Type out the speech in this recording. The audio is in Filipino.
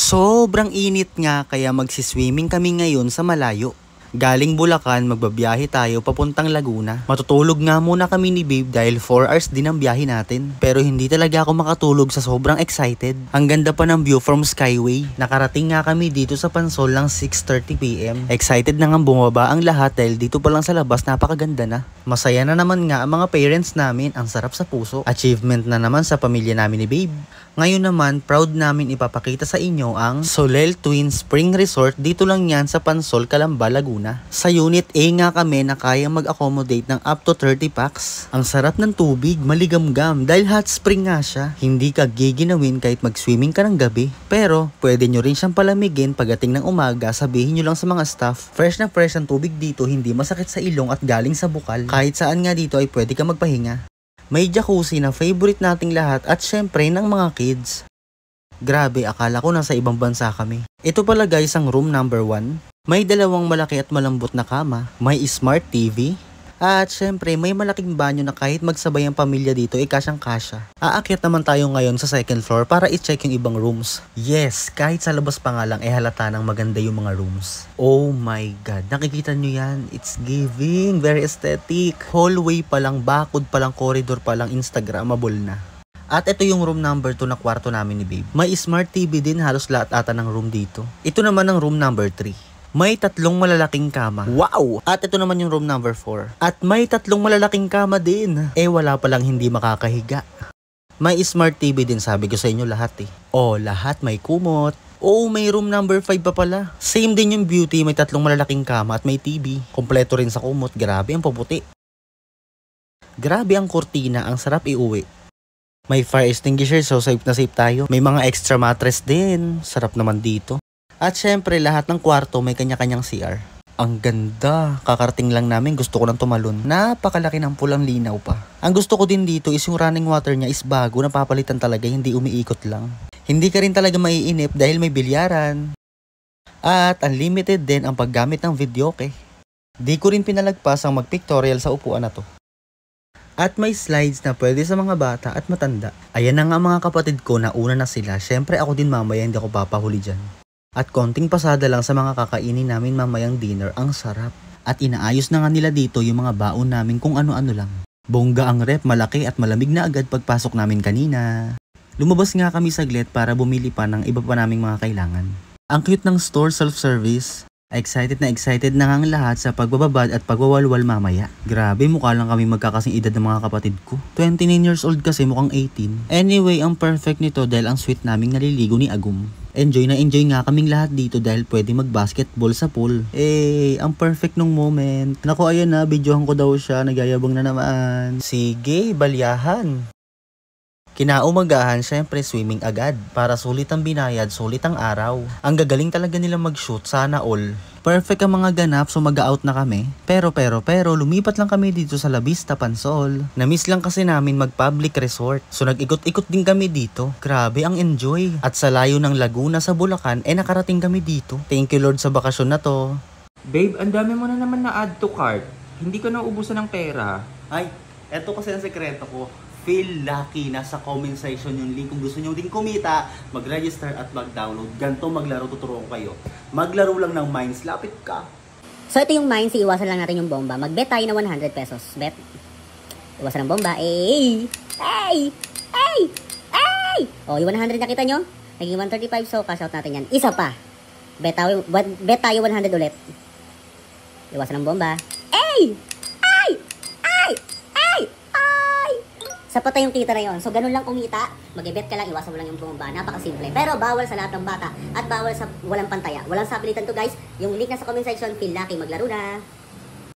Sobrang init nga kaya magsiswimming kami ngayon sa malayo. Galing Bulacan, magbabiyahe tayo papuntang Laguna. Matutulog nga muna kami ni Babe dahil 4 hours din ang biyahe natin. Pero hindi talaga ako makatulog sa sobrang excited. Ang ganda pa ng view from Skyway. Nakarating nga kami dito sa Pansol ng 6:30 PM. Excited na nga bumaba ang lahat dahil dito pa lang sa labas napakaganda na. Masaya na naman nga ang mga parents namin, ang sarap sa puso. Achievement na naman sa pamilya namin ni Babe. Ngayon naman, proud namin ipapakita sa inyo ang Solel Twin Spring Resort. Dito lang yan sa Pansol, Calamba, Laguna. Sa Unit A nga kami na kayang mag-accommodate ng up to 30 packs. Ang sarap ng tubig, maligamgam dahil hot spring nga siya. Hindi ka giginawin kahit mag-swimming ka ng gabi. Pero, pwede nyo rin siyang palamigin pagdating ng umaga. Sabihin nyo lang sa mga staff, fresh na fresh ang tubig dito, hindi masakit sa ilong at galing sa bukal. Kahit saan nga dito ay pwede ka magpahinga. May jacuzzi na favorite nating lahat at syempre ng mga kids. Grabe, akala ko nasa ibang bansa kami. Ito pala guys ang room number 1. May dalawang malaki at malambot na kama. May smart TV. At syempre may malaking banyo na kahit magsabay ang pamilya dito ay kasyang-kasya. Aakyat naman tayo ngayon sa second floor para i-check yung ibang rooms. Yes, kahit sa labas pa nga lang ay halata ng maganda yung mga rooms. Oh my god, nakikita nyo yan? It's giving, very aesthetic. Hallway pa lang, bakod pa lang, corridor pa lang, Instagramable na. At ito yung room number 2 na kwarto namin ni Babe. May smart TV din, halos lahat ata ng room dito. Ito naman ang room number 3. May 3 malalaking kama. Wow! At ito naman yung room number 4. At may 3 malalaking kama din. Eh wala palang hindi makakahiga. May smart TV din, sabi ko sa inyo lahat eh. Oh, lahat may kumot. Oh, may room number 5 pa pala. Same din yung beauty, may 3 malalaking kama at may TV. Kompleto rin sa kumot, grabe ang puputi. Grabe ang kurtina, ang sarap iuwi. May fire extinguisher, so safe na safe tayo. May mga extra mattress din, sarap naman dito. At syempre lahat ng kwarto may kanya-kanyang CR. Ang ganda, kakarating lang namin, gusto ko nang tumalon. Napakalaki ng pulang linaw pa. Ang gusto ko din dito is yung running water niya is bago, napapalitan talaga, hindi umiikot lang. Hindi ka rin talaga maiinip dahil may bilyaran. At unlimited din ang paggamit ng videoke. Di ko rin pinalagpas ang mag-pictorial sa upuan na to. At may slides na pwede sa mga bata at matanda. Ayan na nga mga kapatid ko, nauna na sila. Syempre ako din mamaya, hindi ako papahuli dyan. At konting pasada lang sa mga kakainin namin mamayang dinner, ang sarap. At inaayos na nga nila dito yung mga baon namin kung ano-ano lang. Bongga ang rep, malaki at malamig na agad pagpasok namin kanina. Lumabas nga kami saglit para bumili pa ng iba pa naming mga kailangan. Ang cute ng store self-service. Excited na nga ang lahat sa pagbababad at pagwawalwal mamaya. Grabe, mukha lang kami magkakasing edad ng mga kapatid ko. 29 years old kasi, mukhang 18. Anyway, ang perfect nito dahil ang sweet naming naliligo ni Agum. Enjoy na enjoy nga kaming lahat dito dahil pwede mag-basketball sa pool. Eh, ang perfect nung moment. Naku, ayan na, videohan ko daw siya, nagyayabang na naman. Sige, balyahan. Kinaumagahan, syempre swimming agad. Para sulit ang binayad, sulit ang araw. Ang gagaling talaga nila mag-shoot, sana all. Perfect ang mga ganap, so mag-out na kami. Pero lumipat lang kami dito sa La Vista, Pansol. Na-miss lang kasi namin mag-public resort. So nag-ikot-ikot din kami dito. Grabe ang enjoy. At sa layo ng Laguna sa Bulacan, nakarating kami dito. Thank you Lord sa bakasyon na to. Babe, ang dami mo na naman na-add to cart. Hindi ka na ubusan ng pera. Ay, eto kasi ang sekreto ko. Feel lucky, nasa comment section yung link. Kung gusto nyo din kumita, mag-register at mag-download. Ganto maglaro, tuturuan ko kayo. Maglaro lang ng Mines, lapit ka. So ito yung Mines, iwasan lang natin yung bomba. Mag-bet tayo na 100 pesos. Bet. Iwasan ng bomba. Ay! O, yung 100 nakita nyo? Naging 135, so cash out natin yan. Isa pa. Bet tayo 100 ulit. Iwasan ng bomba. Sapat na yung kita na yun. So, ganun lang kumita. Mag-bet ka lang, iwasan mo lang yung bomba. Napakasimple. Pero bawal sa lahat ng bata. At bawal sa walang pantaya. Walang sabilitan to guys. Yung link na sa comment section, feel lucky, maglaro na.